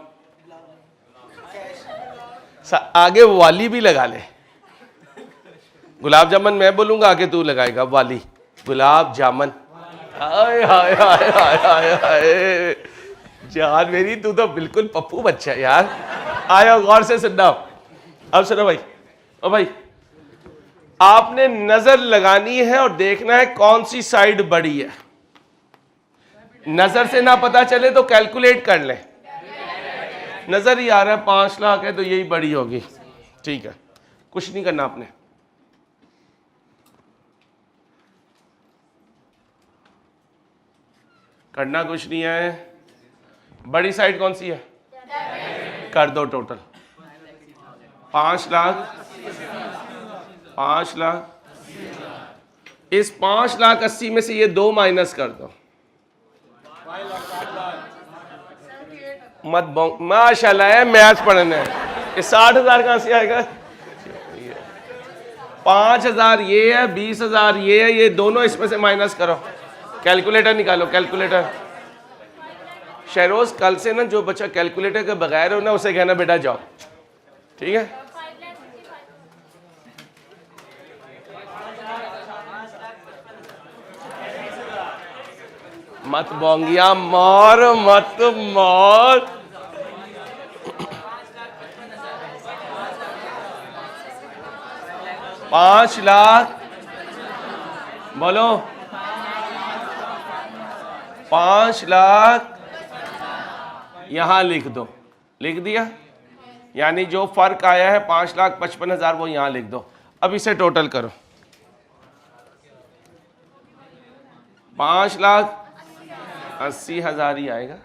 A: आगे वाली भी लगा ले। गुलाब जामुन मैं बोलूंगा, आगे तू लगाएगा वाली गुलाब जामुन। हाय हाय हाय हाय हाय हाय जान मेरी, तू तो बिल्कुल पप्पू बच्चा है यार। आयो गौर से सुनना। अब सुनो भाई, ओ भाई, आपने नजर लगानी है और देखना है कौन सी साइड बड़ी है। नजर से ना पता चले तो कैलकुलेट कर ले। नजर ही आ रहा है 5 लाख है तो यही बड़ी होगी, ठीक है। कुछ नहीं करना आपने, करना कुछ नहीं है। बड़ी साइड कौन सी है? कर दो टोटल 5 लाख। 5 लाख, इस 5,80,000 में से ये 2 माइनस कर दो। मत माशाल्लाह है मैथ्स पढ़ने। ये 60,000 कहां से आएगा? 5,000 ये है, 20,000 ये है, ये दोनों इसमें से माइनस करो। कैलकुलेटर निकालो, कैलकुलेटर। शहरोज कल से ना जो बच्चा कैलकुलेटर के बगैर हो ना उसे कहना बेटा जाओ, ठीक है? मत बोंगिया मार, मत मार। 5 लाख बोलो। 5 लाख यहां लिख दो। लिख दिया? यानी जो फर्क आया है 5,55,000 वो यहां लिख दो। अब इसे टोटल करो। 5,80,000 ही आएगा।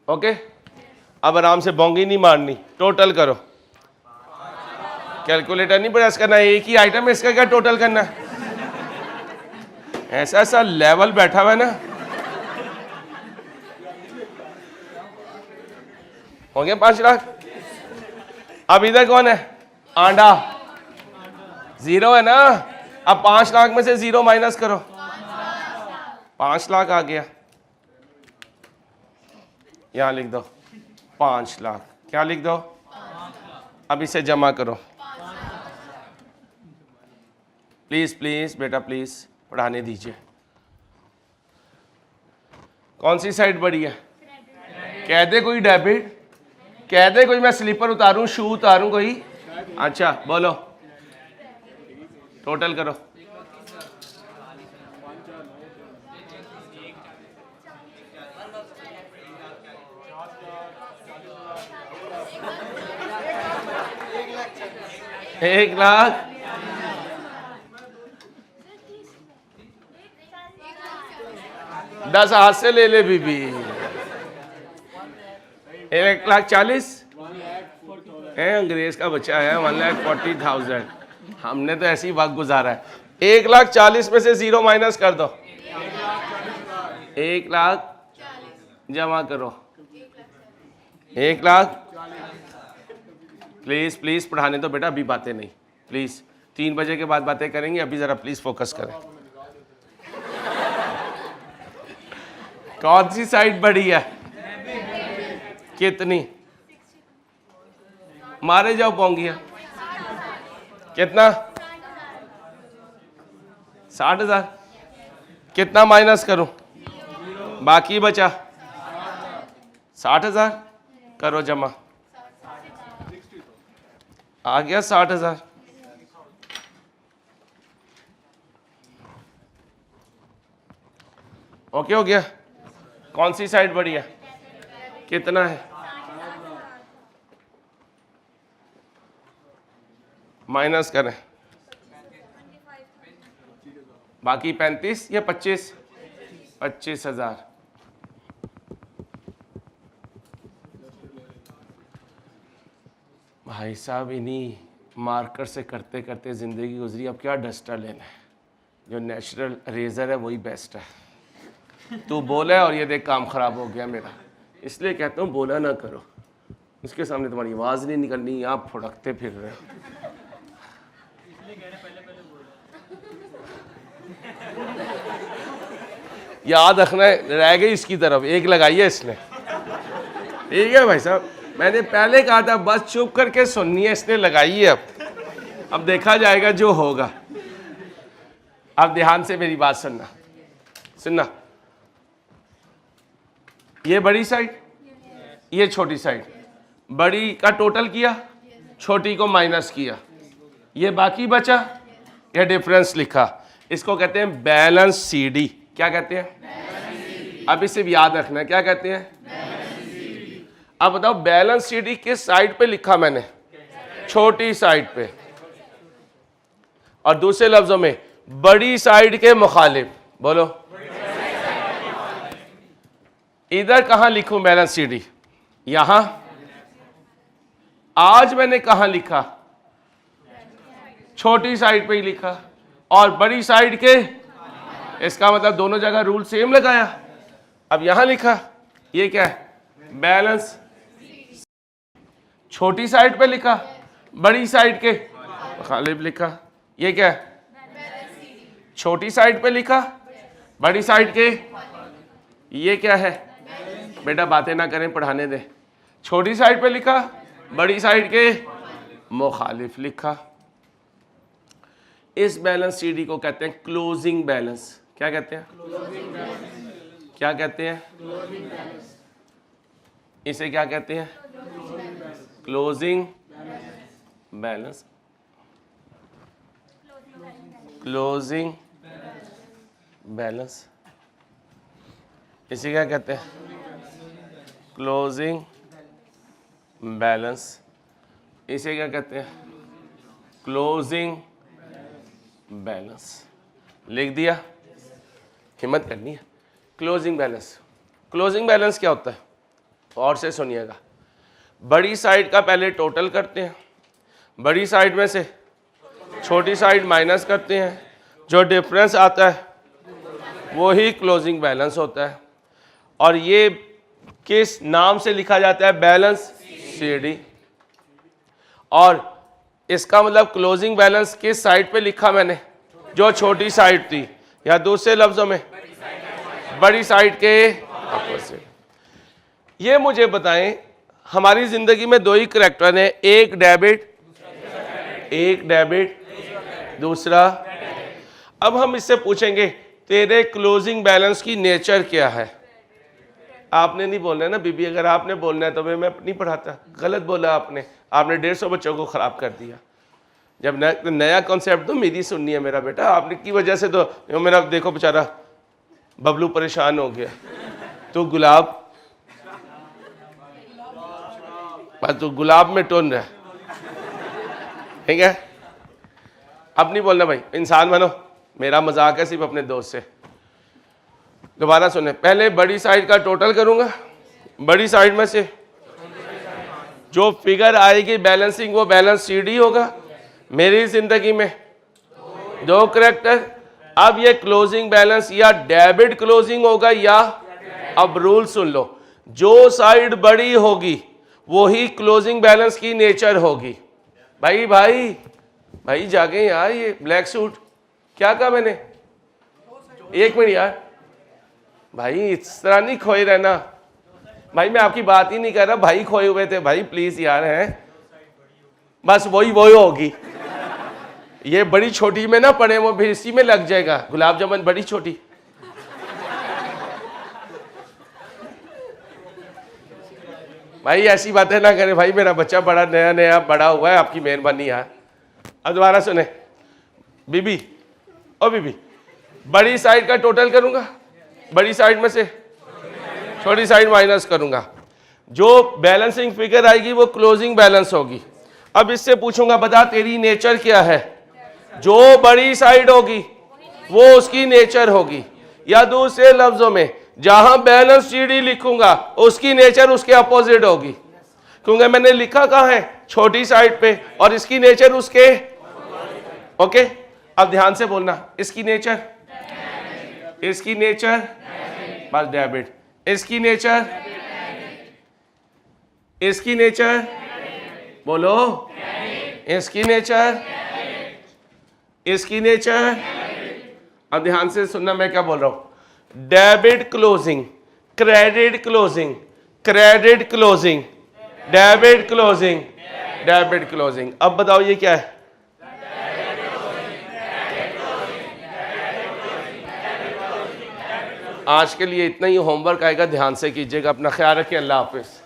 A: ओके, अब आराम से बोंगी नहीं मारनी, टोटल करो। कैलकुलेटर नहीं प्रेस करना, एक ही आइटम है, इसका क्या टोटल करना है? ऐसा ऐसा लेवल बैठा हुआ है ना। हो गया 5 लाख। अब इधर कौन है? आंडा 0 है ना। अब 5 लाख में से 0 माइनस करो। 5 लाख आ गया, यहां लिख दो 5 लाख। क्या लिख दो? अब इसे जमा करो। प्लीज प्लीज बेटा प्लीज पढ़ाने दीजिए। कौन सी साइड बड़ी है? कह दे कोई डेबिट, कह दे कोई मैं स्लीपर उतारूं, शू उतारूं कोई। अच्छा बोलो, टोटल करो। एक लाख 10 हाथ से ले ले बीबी। 1,40,000 है, अंग्रेज का बच्चा है। 1,40,000। हमने तो ऐसी वक्त गुजारा है। 1,40,000 में से 0 माइनस कर दो। 1 लाख जमा करो। 1 लाख। प्लीज प्लीज पढ़ाने तो बेटा, अभी बातें नहीं प्लीज। 3 बजे के बाद बातें करेंगे, अभी जरा प्लीज फोकस करें। कौन सी साइड बड़ी है? कितनी? मारे जाओ पोंगिया। कितना? 60,000। कितना माइनस करूं? बाकी बचा 60,000। करो जमा। आ गया 60,000। ओके हो गया। कौन सी साइड बड़ी है? कितना है? माइनस करें। बाकी 35 या 25? 25,000। भाई साहब इन्हीं मार्कर से करते करते ज़िंदगी गुजरी। अब क्या डस्टर लेना है? जो नेचुरल रेजर है वही बेस्ट है। तू बोला और ये देख काम ख़राब हो गया मेरा। इसलिए कहता हूँ बोला ना करो। उसके सामने तुम्हारी आवाज़ नहीं निकलनी, आप फुड़कते फिर रहे हो। याद रखना है, रह गई इसकी तरफ एक लगाई है इसने। ठीक है भाई साहब, मैंने पहले कहा था बस चुप करके सुननी है, इसने लगाई है। अब देखा जाएगा जो होगा। अब ध्यान से मेरी बात सुनना। ये बड़ी साइड, ये छोटी साइड। बड़ी का टोटल किया, छोटी को माइनस किया, ये बाकी बचा, ये डिफरेंस लिखा। इसको कहते हैं बैलेंस CD। क्या कहते हैं? अब इसे याद रखना है, क्या कहते हैं? अब बताओ बैलेंस CD किस साइड पे लिखा मैंने? छोटी साइड पे। और दूसरे लफ्जों में बड़ी साइड के मुखालिफ। बोलो, इधर कहां लिखूं बैलेंस CD? यहां। आज मैंने कहां लिखा? छोटी साइड पे ही लिखा। और बड़ी साइड के, इसका मतलब दोनों जगह रूल सेम लगाया। अब यहां लिखा, ये क्या है? बैलेंस। छोटी साइड पे लिखा, बड़ी साइड के मुखालिफ लिखा। ये क्या है? छोटी साइड पे लिखा, बड़ी साइड के, ये क्या है? बेटा बातें ना करें, पढ़ाने दे। छोटी साइड पे लिखा, बड़ी साइड के मुखालिफ लिखा। इस बैलेंस CD को कहते हैं क्लोजिंग बैलेंस। क्या कहते हैं? क्या कहते हैं? इसे क्या कहते हैं? Closing balance. क्लोजिंग बैलेंस, इसे क्या कहते हैं? Closing balance. इसे क्या कहते हैं? Closing balance. लिख दिया? हिम्मत करनी है। Closing balance. क्लोजिंग बैलेंस क्या होता है? और से सुनिएगा। बड़ी साइड का पहले टोटल करते हैं, बड़ी साइड में से छोटी साइड माइनस करते हैं, जो डिफरेंस आता है वो ही क्लोजिंग बैलेंस होता है। और ये किस नाम से लिखा जाता है? Balance CD। और इसका मतलब क्लोजिंग बैलेंस किस साइड पे लिखा मैंने? जो छोटी साइड थी, या दूसरे लफ्जों में बड़ी साइड के अपोजिट। ये मुझे बताएं, हमारी जिंदगी में दो ही करैक्टर हैं, एक डेबिट, दूसरा। अब हम इससे पूछेंगे तेरे क्लोजिंग बैलेंस की नेचर क्या है? आपने नहीं बोलना है ना बीबी, अगर आपने बोलना है तो मैं नहीं पढ़ाता। गलत बोला आपने 150 बच्चों को खराब कर दिया। जब नया कॉन्सेप्ट तो मेरी सुननी है मेरा बेटा, आपने की वजह से तो मेरा देखो बेचारा बबलू परेशान हो गया। तो गुलाब में टोन रहा, ठीक है? अब नहीं बोलना भाई, इंसान बनो। मेरा मजाक है सिर्फ अपने दोस्त से। दोबारा सुने, पहले बड़ी साइड का टोटल करूंगा, बड़ी साइड में से जो फिगर आएगी बैलेंसिंग वो बैलेंस CD होगा। मेरी जिंदगी में दो करैक्टर। अब ये क्लोजिंग बैलेंस या डेबिट क्लोजिंग होगा या, अब रूल सुन लो, जो साइड बड़ी होगी वही क्लोजिंग बैलेंस की नेचर होगी। भाई जागे यार, ये ब्लैक सूट क्या कहा मैंने? एक मिनट यार भाई, इस तरह नहीं खोए रहना भाई, मैं आपकी बात ही नहीं कर रहा। भाई खोए हुए थे भाई, प्लीज यार। हैं बस वही होगी। ये बड़ी छोटी में ना पड़े, वो फिर इसी में लग जाएगा। गुलाब जामुन बड़ी छोटी। भाई ऐसी बातें ना करें भाई, मेरा बच्चा बड़ा नया बड़ा हुआ है, आपकी मेहरबानी यार। अब दोबारा सुने, बीबी बड़ी साइड का टोटल करूंगा, बड़ी साइड में से छोटी साइड माइनस करूंगा, जो बैलेंसिंग फिगर आएगी वो क्लोजिंग बैलेंस होगी। अब इससे पूछूंगा बता तेरी नेचर क्या है? जो बड़ी साइड होगी वो उसकी नेचर होगी, या दूसरे लफ्जों में जहां बैलेंस CD लिखूंगा उसकी नेचर उसके अपोजिट होगी। क्योंकि मैंने लिखा कहां है? छोटी साइड पे, और इसकी नेचर उसके। ओके, अब ध्यान से बोलना, इसकी नेचर बस डेबिट, इसकी नेचर बोलो, इसकी नेचर अब ध्यान से सुनना मैं क्या बोल रहा हूं। Debit closing, credit closing, credit closing, debit closing, debit closing. अब बताओ ये क्या है? आज के लिए इतना ही होमवर्क आएगा, ध्यान से कीजिएगा। अपना ख्याल रखिए। अल्लाह हाफिज।